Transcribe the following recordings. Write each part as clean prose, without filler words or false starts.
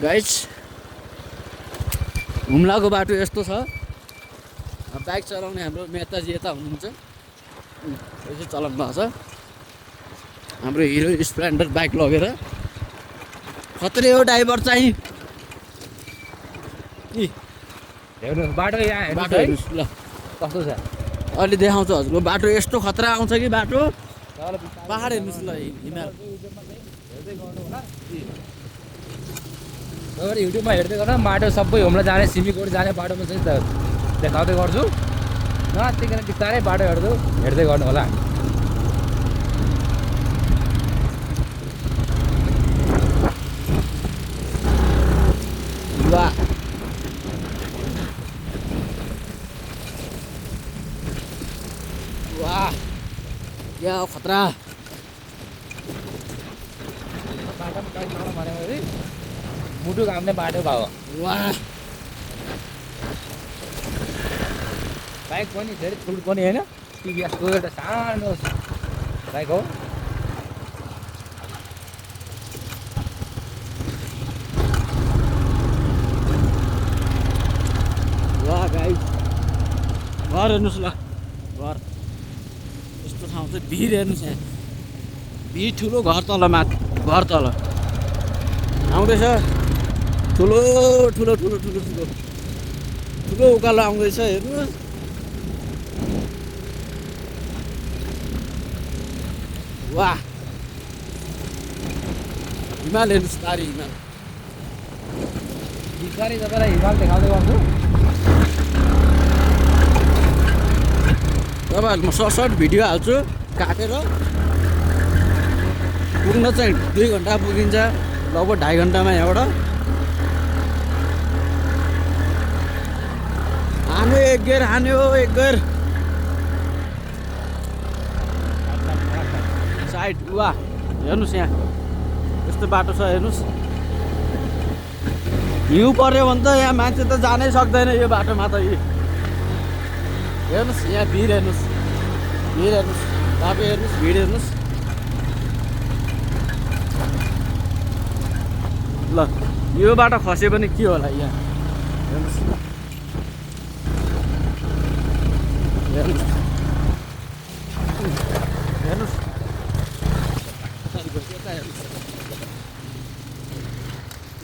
Guys हुम्लाको बाटो यस्तो छ। बाइक चलाउने हाम्रो मेहताजी यता हुनुहुन्छ, यसो चलाउनु भएको छ हाम्रो हिरो स्प्लेन्डर बाइक लगेर। खत्रै हो ड्राइभर चाहिँ। हेर्नुहोस् बाटो यहाँ बाटो हेर्नुहोस् ल कस्तो छ। अहिले देखाउँछु हजुरको बाटो। यस्तो खतरा आउँछ कि बाटो। पहाड हेर्नुहोस् ल हिमाल। तपाईँहरू युट्युबमा हेर्दै गर्दा बाटो सबै हुम्ला जाने सिमीकोट जाने बाटोमा चाहिँ देखाउँदै गर्छु। नतिकन बिस्तारै बाटो हेर्दै गर्नु होला। वाह वाह क्या हो खतरा। बाटोमा बाइक चलाउनु भनेपछि मुटु घाम्ने बाटो भयो। वाह बाइक पनि धेरै ठुलो पनि होइन, टिभीएसको एउटा सानो बाइक हो। वाह गाइस घर हेर्नुहोस् ल घर। यस्तो ठाउँ चाहिँ भिर हेर्नुहोस् यहाँ। भिर ठुलो घर तल माथि घर तल आउँदैछ। ठुलो ठुलो ठुलो ठुलो ठुलो ठुलो उकालो आउँदैछ हेर्नुहोस्। वाह हिमाल हेर्नुहोस् तारी हिमाल। बिस्तारै तपाईँलाई हिमाल देखाउँदै गर्छु। तपाईँहरू म सर्ट भिडियो हाल्छु काटेर। पुग्न चाहिँ 2 घन्टा पुगिन्छ, लगभग 2.5 घन्टामा यहाँबाट। हान्यो एक गेर, हान्यो एक गेर साइड। वाह हेर्नुहोस् यहाँ यस्तो बाटो छ हेर्नुहोस्। हिउँ पर्यो भने त यहाँ मान्छे त जानै सक्दैन यो बाटोमा त। हेर्नुहोस् यहाँ भिड हेर्नुहोस्, भिड हेर्नुहोस्, तपाईँ हेर्नुहोस् भिड हेर्नुहोस् ल। यो बाटो खस्यो भने के होला यहाँ हेर्नुहोस् हेर्नुहोस् हेर्नुहोस्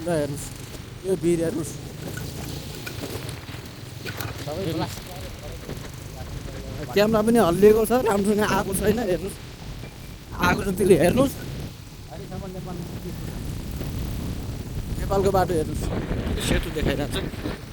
ल हेर्नुहोस् यो भिड हेर्नुहोस्। क्यामेरा पनि हल्लिएको छ, राम्रोसँग आएको छैन हेर्नुहोस्। आएको जतिले हेर्नुहोस्। नेपालको बाटो हेर्नुहोस् सेतो देखाइरहेको छ।